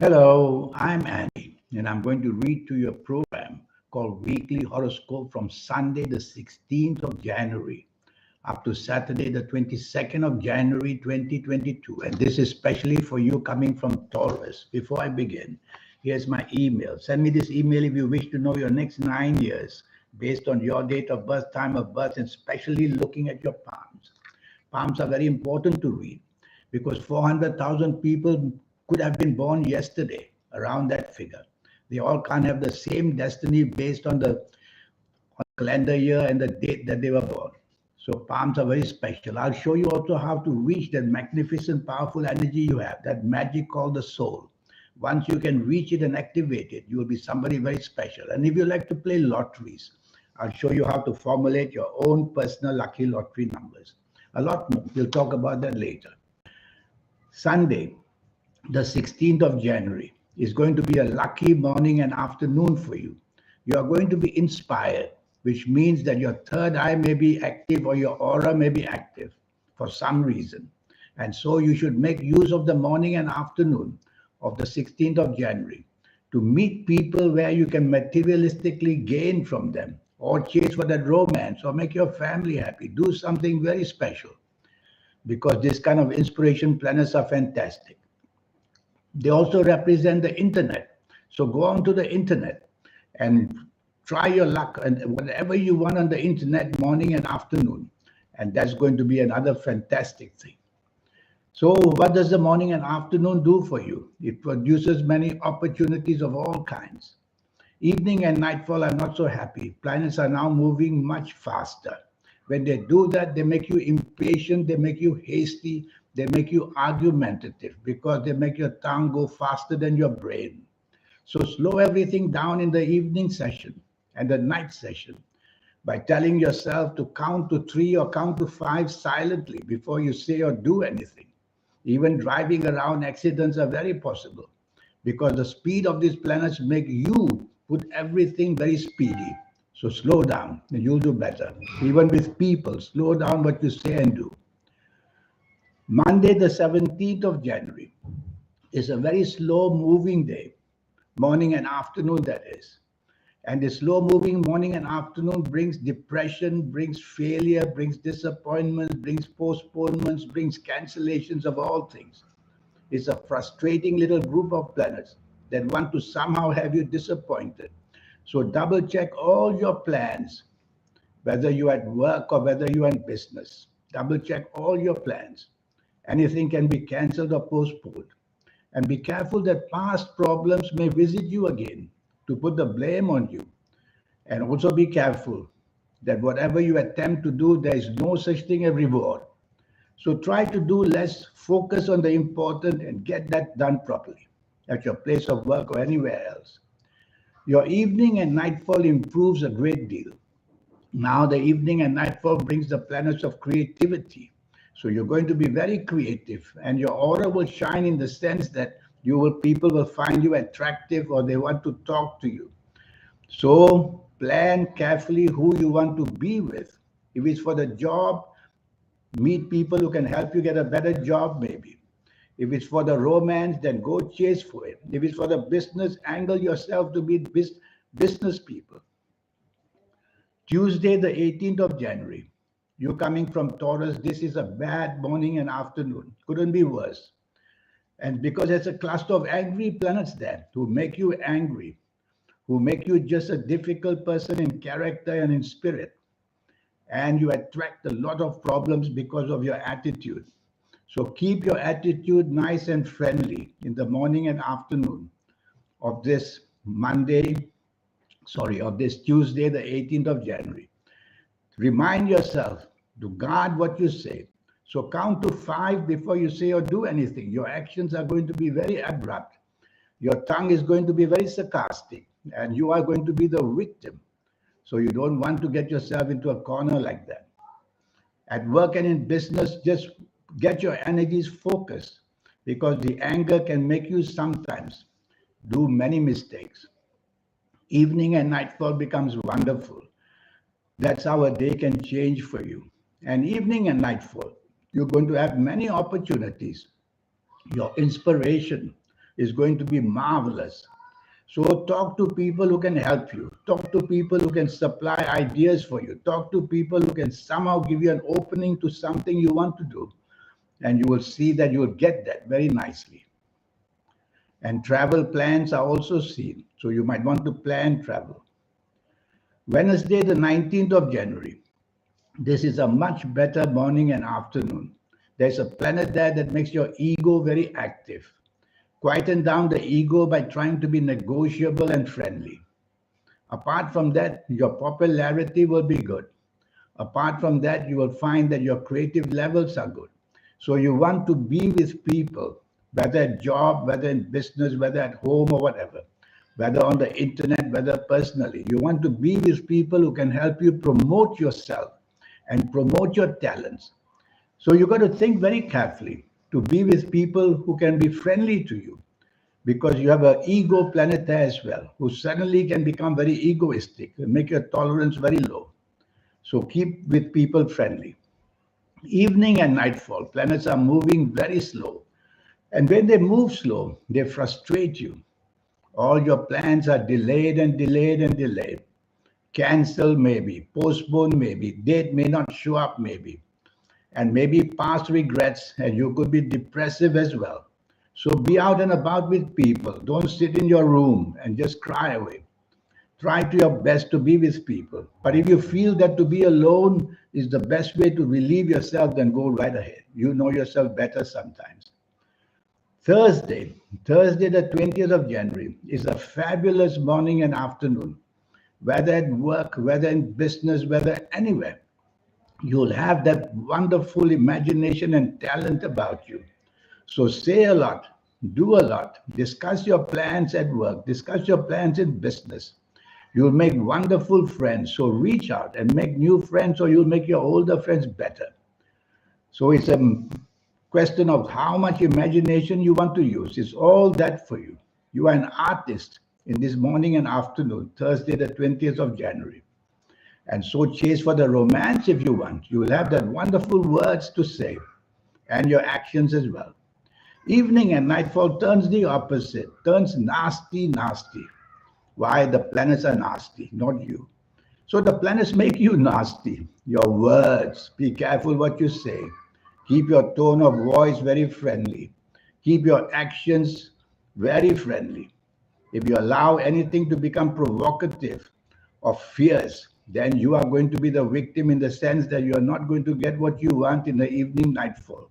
Hello, I'm Andy, and I'm going to read to you a program called Weekly Horoscope from Sunday, the 16th of January, up to Saturday, the 22nd of January, 2022. And this is specially for you coming from Taurus. Before I begin, here's my email. Send me this email if you wish to know your next 9 years based on your date of birth, time of birth, and especially looking at your palms. Palms are very important to read because 400,000 people could have been born yesterday, around that figure. They all can't have the same destiny based on the calendar year and the date that they were born. So palms are very special. I'll show you also how to reach that magnificent, powerful energy you have, that magic called the soul. Once you can reach it and activate it, you will be somebody very special. And if you like to play lotteries, I'll show you how to formulate your own personal lucky lottery numbers. A lot more. We'll talk about that later. Sunday, the 16th of January, is going to be a lucky morning and afternoon for you. You are going to be inspired, which means that your third eye may be active or your aura may be active for some reason. And so you should make use of the morning and afternoon of the 16th of January to meet people where you can materialistically gain from them or chase for that romance or make your family happy. Do something very special because this kind of inspiration planets are fantastic. They also represent the internet. So go on to the internet and try your luck and whatever you want on the internet, morning and afternoon. And that's going to be another fantastic thing. So, what does the morning and afternoon do for you? It produces many opportunities of all kinds. Evening and nightfall are not so happy. Planets are now moving much faster. When they do that, they make you impatient, they make you hasty, they make you argumentative because they make your tongue go faster than your brain. So slow everything down in the evening session and the night session by telling yourself to count to three or count to five silently before you say or do anything. Even driving around accidents are very possible because the speed of these planets make you put everything very speedy. So slow down and you'll do better. Even with people, slow down what you say and do. Monday, the 17th of January, is a very slow moving day, morning and afternoon, that is. And the slow moving morning and afternoon brings depression, brings failure, brings disappointments, brings postponements, brings cancellations of all things. It's a frustrating little group of planets that want to somehow have you disappointed. So double check all your plans, whether you're at work or whether you're in business. Double check all your plans. Anything can be cancelled or postponed. And be careful that past problems may visit you again to put the blame on you. And also be careful that whatever you attempt to do, there is no such thing as reward. So try to do less, focus on the important, and get that done properly at your place of work or anywhere else. Your evening and nightfall improves a great deal. Now the evening and nightfall brings the planets of creativity. So you're going to be very creative and your aura will shine in the sense that people will find you attractive or they want to talk to you. So plan carefully who you want to be with. If it's for the job, meet people who can help you get a better job maybe. If it's for the romance, then go chase for it. If it's for the business, angle yourself to be business people. Tuesday, the 18th of January. You're coming from Taurus. This is a bad morning and afternoon. Couldn't be worse. And because there's a cluster of angry planets there who make you angry, who make you just a difficult person in character and in spirit. And you attract a lot of problems because of your attitude. So keep your attitude nice and friendly in the morning and afternoon of this of this Tuesday, the 18th of January. Remind yourself to guard what you say. So count to five before you say or do anything. Your actions are going to be very abrupt. Your tongue is going to be very sarcastic, and you are going to be the victim. So you don't want to get yourself into a corner like that. At work and in business, just get your energies focused because the anger can make you sometimes do many mistakes. Evening and nightfall becomes wonderful. That's how a day can change for you. And evening and nightfall, you're going to have many opportunities. Your inspiration is going to be marvelous. So talk to people who can help you. Talk to people who can supply ideas for you. Talk to people who can somehow give you an opening to something you want to do. And you will see that you will get that very nicely. And travel plans are also seen. So you might want to plan travel. Wednesday, the 19th of January. This is a much better morning and afternoon. There's a planet there that makes your ego very active. Quieten down the ego by trying to be negotiable and friendly. Apart from that, your popularity will be good. Apart from that, you will find that your creative levels are good. So you want to be with people, whether at job, whether in business, whether at home or whatever, whether on the internet, whether personally. You want to be with people who can help you promote yourself and promote your talents. So you got to think very carefully to be with people who can be friendly to you, because you have an ego planet there as well, who suddenly can become very egoistic and make your tolerance very low. So keep with people friendly. Evening and nightfall, planets are moving very slow. And when they move slow, they frustrate you. All your plans are delayed and delayed and delayed. Cancel maybe, postpone maybe, date may not show up maybe, and maybe past regrets, and you could be depressive as well. So be out and about with people. Don't sit in your room and just cry away. Try to your best to be with people. But if you feel that to be alone is the best way to relieve yourself, then go right ahead. You know yourself better sometimes. Thursday, the 20th of January, is a fabulous morning and afternoon. Whether at work, whether in business, whether anywhere, you'll have that wonderful imagination and talent about you. So say a lot, do a lot, discuss your plans at work, discuss your plans in business. You'll make wonderful friends. So reach out and make new friends, or you'll make your older friends better. So it's a question of how much imagination you want to use. It's all that for you. You are an artist in this morning and afternoon, Thursday, the 20th of January. And so chase for the romance if you want. You will have that wonderful words to say and your actions as well. Evening and nightfall turns the opposite, turns nasty, nasty. Why? The planets are nasty, not you. So the planets make you nasty. Your words, be careful what you say. Keep your tone of voice very friendly. Keep your actions very friendly. If you allow anything to become provocative or fierce, then you are going to be the victim, in the sense that you are not going to get what you want in the evening nightfall.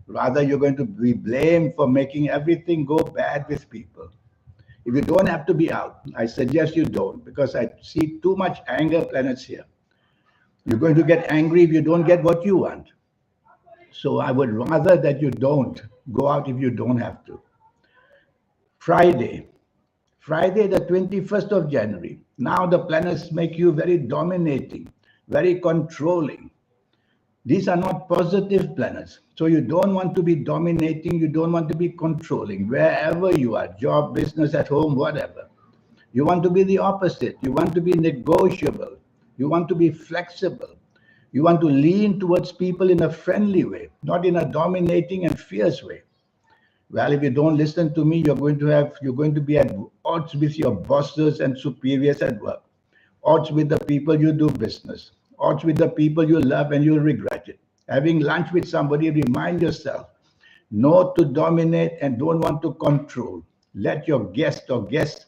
Rather, you're going to be blamed for making everything go bad with people. If you don't have to be out, I suggest you don't, because I see too much anger planets here. You're going to get angry if you don't get what you want. So I would rather that you don't go out if you don't have to. Friday, the 21st of January. Now the planets make you very dominating, very controlling. These are not positive planets. So you don't want to be dominating, you don't want to be controlling, wherever you are, job, business, at home, whatever. You want to be the opposite. You want to be negotiable. You want to be flexible. You want to lean towards people in a friendly way, not in a dominating and fierce way. Well, if you don't listen to me, you're going to be at odds with your bosses and superiors at work, odds with the people you do business, odds with the people you love, and you'll regret it. Having lunch with somebody, remind yourself not to dominate and don't want to control. Let your guest or guests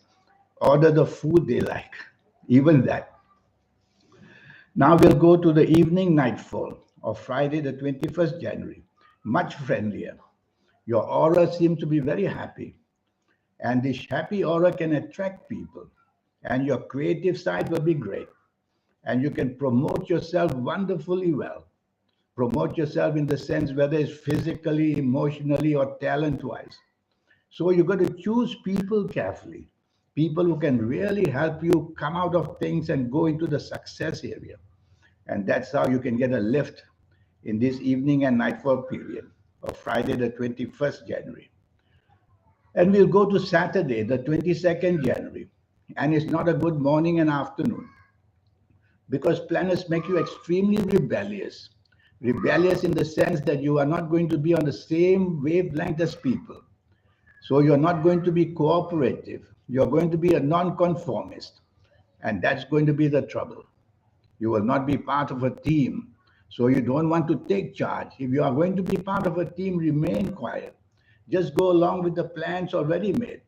order the food they like, even that. Now we'll go to the evening nightfall of Friday, the 21st January. Much friendlier. Your aura seems to be very happy. And this happy aura can attract people. And your creative side will be great. And you can promote yourself wonderfully well. Promote yourself in the sense whether it's physically, emotionally, or talent-wise. So you've got to choose people carefully. People who can really help you come out of things and go into the success area. And that's how you can get a lift in this evening and nightfall period of Friday, the 21st January. And we'll go to Saturday, the 22nd January. And it's not a good morning and afternoon, because planets make you extremely rebellious. Rebellious in the sense that you are not going to be on the same wavelength as people. So you're not going to be cooperative. You're going to be a nonconformist. And that's going to be the trouble. You will not be part of a team. So you don't want to take charge. If you are going to be part of a team, remain quiet. Just go along with the plans already made.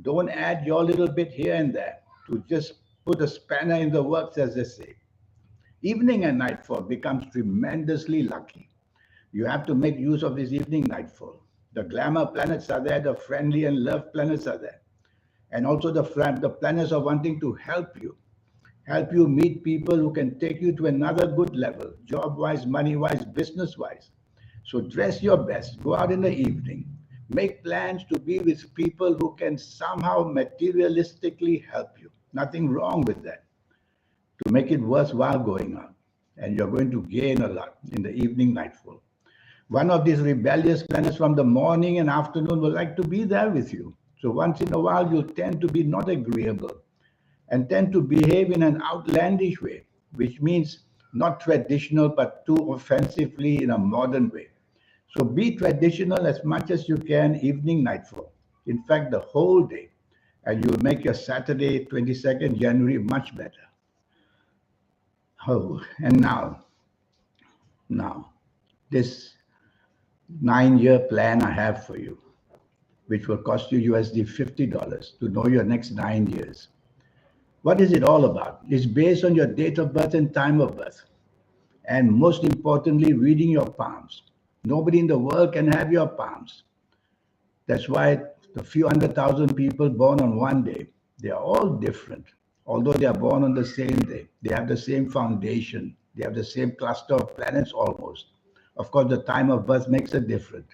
Don't add your little bit here and there to just put a spanner in the works, as they say. Evening and nightfall becomes tremendously lucky. You have to make use of this evening nightfall. The glamour planets are there, the friendly and love planets are there. And also the planets are wanting to help you meet people who can take you to another good level, job-wise, money-wise, business-wise. So dress your best, go out in the evening, make plans to be with people who can somehow materialistically help you. Nothing wrong with that. To make it worthwhile going out. And you're going to gain a lot in the evening nightfall. One of these rebellious planets from the morning and afternoon will like to be there with you. So once in a while, you'll tend to be not agreeable and tend to behave in an outlandish way, which means not traditional, but too offensively in a modern way. So be traditional as much as you can, evening, nightfall. In fact, the whole day. And you'll make your Saturday, 22nd January, much better. Oh, and now, this 9-year plan I have for you, which will cost you USD $50 to know your next 9 years. What is it all about? It's based on your date of birth and time of birth. And most importantly, reading your palms. Nobody in the world can have your palms. That's why the few 100,000 people born on one day, they are all different. Although they are born on the same day, they have the same foundation. They have the same cluster of planets almost. Of course, the time of birth makes it different,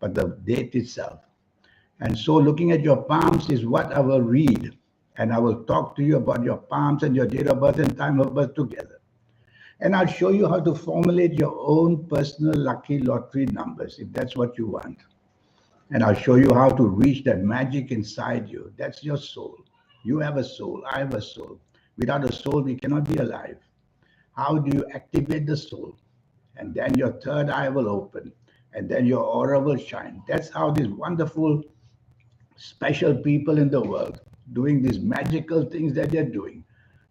but the date itself. And so looking at your palms is what I will read. And I will talk to you about your palms and your date of birth and time of birth together. And I'll show you how to formulate your own personal lucky lottery numbers, if that's what you want. And I'll show you how to reach that magic inside you. That's your soul. You have a soul. I have a soul. Without a soul, we cannot be alive. How do you activate the soul? And then your third eye will open. And then your aura will shine. That's how these wonderful, special people in the world doing these magical things that they're doing,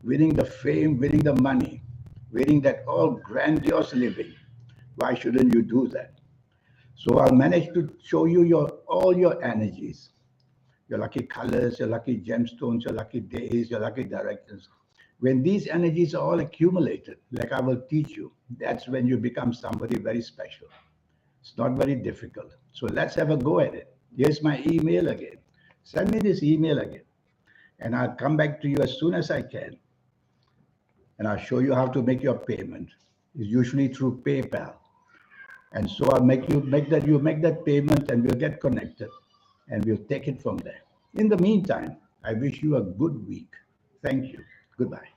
winning the fame, winning the money, winning that all grandiose living. Why shouldn't you do that? So I'll manage to show you all your energies, your lucky colors, your lucky gemstones, your lucky days, your lucky directions. When these energies are all accumulated, like I will teach you, that's when you become somebody very special. It's not very difficult. So let's have a go at it. Here's my email again. Send me this email again. And I'll come back to you as soon as I can. And I'll show you how to make your payment. It's usually through PayPal. And so I'll make that payment and we'll get connected and we'll take it from there. In the meantime, I wish you a good week. Thank you. Goodbye.